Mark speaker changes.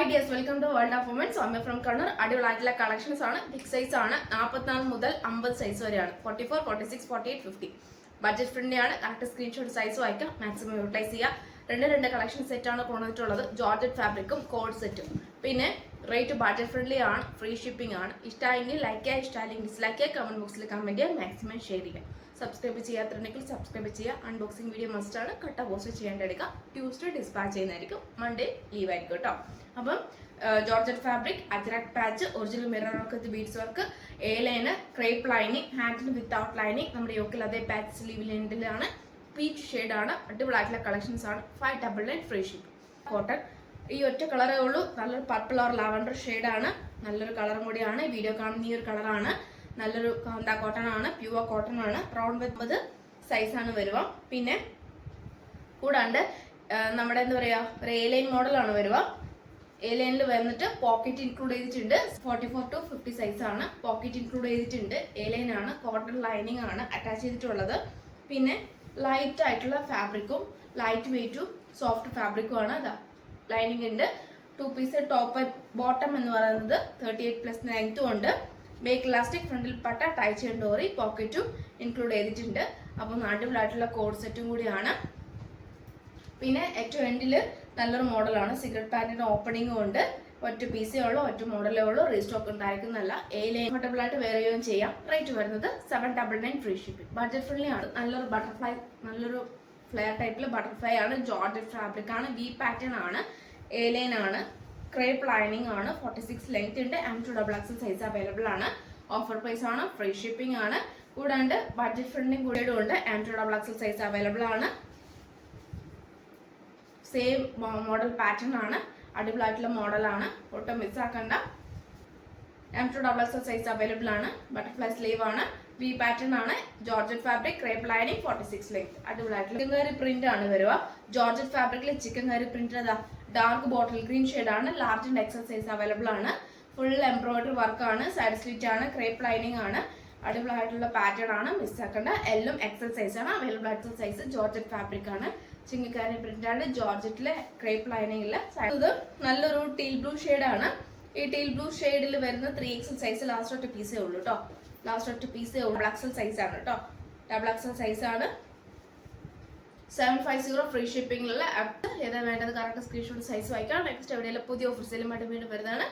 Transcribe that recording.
Speaker 1: Hi dears, welcome to World of Women. So I'm from Kannur. അടിപൊളിയായിട്ടുള്ള collections ആണ്. Big size ആണ്. 44 മുതൽ 50 size വരെയാണ്. 44, 46, 48, 50. ബഡ്ജറ്റ് ഫ്രണ്ട്ലി ആണ്. കറക്റ്റ് സ്ക്രീൻഷോട്ട് സൈസ് വായിക്കാം. മാക്സിമം യൂട്ടിലൈസ് ചെയ്യുക. രണ്ട് കളക്ഷൻ സെറ്റ് ആണ് കൊണ്ടുവന്നിട്ടുള്ളത്. ജോർജറ്റ് ഫാബ്രിക്കും കോഡ് സെറ്റും. പിന്നെ റേറ്റ് ബഡ്ജറ്റ് ഫ്രണ്ട്ലി ആണ്. ഫ്രീ ഷിപ്പിംഗ് ആണ്. ഇഷ്ടമായെങ്കിൽ ലൈക്ക് ചെയ്യുക, ഇഷ്ടമായില്ലെങ്കിൽ ഡിസ്ലൈക്ക് ചെയ്യുക. കമന്റ് ബോക്സിൽ കമന്റ് ചെയ്യുക. മാക്സിമം ഷെയർ ചെയ്യുക. സബ്സ്ക്രൈബ് ചെയ്യാത്തുണ്ടെങ്കിൽ സബ്സ്ക്രൈബ് ചെയ്യുക. അൺബോക്സിംഗ് വീഡിയോ മസ്റ്റ് ആണ്. കട്ട പോസ്റ്റ് ചെയ്യേണ്ടതെടുക്കുക. ട്യൂസ്ഡേ ഡിസ്പാച്ച് ചെയ്യുന്നതായിരിക്കും. മൺഡേ ലീവ് ആയിരിക്കും കേട്ടോ. അപ്പം georgette fabric, Ajrak patch, original mirror work with beads work, A line, crepe lining, handle without lining, നമ്മുടെ യോക്കിൽ അതേ പാച്ച് സ്ലീവ് ലെൻഡിലാണ്, പീച്ച് ഷെയ്ഡാണ്, അടിപൊളിയായിട്ടുള്ള കളക്ഷൻസ് ആണ്. 599 ഫ്രീ ഷിപ്പ്. കോട്ടൺ ഈ ഒറ്റ കളറേ ഉള്ളൂ. നല്ലൊരു പർപ്പിൾ ഓർ ലാവൻഡർ ഷെയ്ഡാണ്. നല്ലൊരു കളറും കൂടിയാണ്. വീഡിയോ കാണുന്ന ഈ ഒരു കളറാണ്. നല്ലൊരു കാന്താ കോട്ടൺ ആണ്, പ്യുവർ കോട്ടൺ ആണ്. റൗണ്ട് വിത്ത് സൈസാണ് വരുക. പിന്നെ കൂടാണ്ട് നമ്മുടെ എന്താ പറയുക, ഒരു എ ലൈൻ മോഡലാണ് വരുക. എ ലൈനിൽ വന്നിട്ട് പോക്കറ്റ് ഇൻക്ലൂഡ് ചെയ്തിട്ടുണ്ട്. 44 to 50 സൈസ് ആണ്. പോക്കറ്റ് ഇൻക്ലൂഡ് ചെയ്തിട്ടുണ്ട്. എ ലൈൻ ആണ്. കോട്ടൺ ലൈനിങ് ആണ് അറ്റാച്ച് ചെയ്തിട്ടുള്ളത്. പിന്നെ ലൈറ്റ് ആയിട്ടുള്ള ഫാബ്രിക്കും ലൈറ്റ് വെയിറ്റും സോഫ്റ്റ് ഫാബ്രിക്കും ആണ്. അതാ ലൈനിങ് ഉണ്ട്. 2 പീസ് ടോപ്പ് ആൻഡ് ബോട്ടം എന്ന് പറയുന്നത് 38+ ലെങ്ത്തും ഉണ്ട്. മേക്ക് ഇലാസ്റ്റിക്, ഫ്രണ്ടിൽ പട്ട, ടൈ ചെയിൻ ഡോറി, പോക്കറ്റും ഇൻക്ലൂഡ് ചെയ്തിട്ടുണ്ട്. അപ്പം അടിപൊളിയായിട്ടുള്ള കോഡ് സെറ്റും കൂടിയാണ്. പിന്നെ ഏറ്റവും എൻഡിൽ നല്ലൊരു മോഡലാണ്. സിഗരറ്റ് പാൻറ്റിന്റെ ഓപ്പണിംഗും ഉണ്ട്. ഒറ്റ പീസേ ഉള്ളൂ, ഒറ്റ മോഡലേ ഉള്ളൂ. റീസ്റ്റോക്ക് ഉണ്ടായിരിക്കുന്നല്ല. കംഫർട്ടബിൾ ആയിട്ട് വേറെ ചെയ്യാം. റേറ്റ് വരുന്നത് 799 ഫ്രീ ഷിപ്പിംഗ്. ബഡ്ജറ്റ് ഫ്രണ്ട്ലി ആണ്. നല്ലൊരു ബട്ടർഫ്ലൈ, നല്ലൊരു ഫ്ലെയർ ടൈപ്പിൽ ബട്ടർഫ്ലൈ ആണ്. ജോർജറ്റ് ഫാബ്രിക് ആണ്. വി പാറ്റേൺ ആണ്. എ ലൈൻ ആണ്. ക്രേപ്പ് ലൈനിങ് ആണ്. 46 ലെങ്ത് ഉണ്ട്. M2XXL സൈസ് അവൈലബിൾ ആണ്. ഓഫർ പ്രൈസ് ആണ്. ഫ്രീ ഷിപ്പിംഗ് ആണ്. കൂടാണ്ട് ബഡ്ജറ്റ് ഫ്രണ്ട്ലി കൂടിയും ഉണ്ട്. M2XXL സൈസ് അവൈലബിൾ ആണ്. സെയിം മോഡൽ പാറ്റേൺ ആണ്. അടിപൊളിയായിട്ടുള്ള മോഡലാണ്. ഒട്ടും മിസ്സാക്കണ്ട. M2XXL സൈസ് അവൈലബിൾ ആണ്. ബട്ടർഫ്ലൈ സ്ലീവ് ആണ്. വി പാറ്റേൺ ആണ്. Georgette fabric, crepe lining, 46 length. അടിപൊളിയായിട്ടുള്ള ചിക്കൻ കറി പ്രിന്റ് ആണ് വരിക. ജോർജറ്റ് ഫാബ്രിക്കിൽ ചിക്കൻ കറി പ്രിന്റ് അതാ ഡാർക്ക് ബോട്ടിൽ ഗ്രീൻ ഷെയ്ഡ് ആണ്. Large and XL size available ആണ്. ഫുൾ എംബ്രോയിഡറി വർക്ക് ആണ്. സൈഡ് സ്ലിറ്റ് ആണ്. ക്രേപ്പ് ലൈനിങ് ആണ്. അടിപൊളിയായിട്ടുള്ള പാറ്റേൺ ആണ്. മിസ്സാക്കണ്ട. എല്ലും എക്സൽ സൈസ് ആണ്. Available XL size. Georgette fabric ആണ്. ചിങ്ങക്കാരി പ്രിന്റ് ആണ്. ജോർജറ്റിലെ ക്രേപ്പ് ലൈനിങ്ങില്. ഇത് നല്ലൊരു ടീൽ ബ്ലൂ ഷെയ്ഡ് ആണ്. ഈ ടീൽ ബ്ലൂ ഷെയ്ഡിൽ വരുന്ന 3XL സൈസ് ലാസ്റ്റ് ഒറ്റ പീസേ ഉള്ളൂ കേട്ടോ. ലാസ്റ്റ് ഒറ്റ പീസേ ഉള്ളൂ. XL സൈസ് ആണ് കേട്ടോ. XL സൈസ് ആണ്. 750 ഫ്രീ ഷിപ്പിംഗിലുള്ള ഏതാ വേണ്ടത് കറക്റ്റ് സ്ക്രീൻഷോട്ട് സൈസ് വായിക്കാം. നെക്സ്റ്റ് എവിടെയെങ്കിലും പുതിയ ഓഫർ സെയിലുമായിട്ട് വീണ്ടും വരുന്നതാണ്.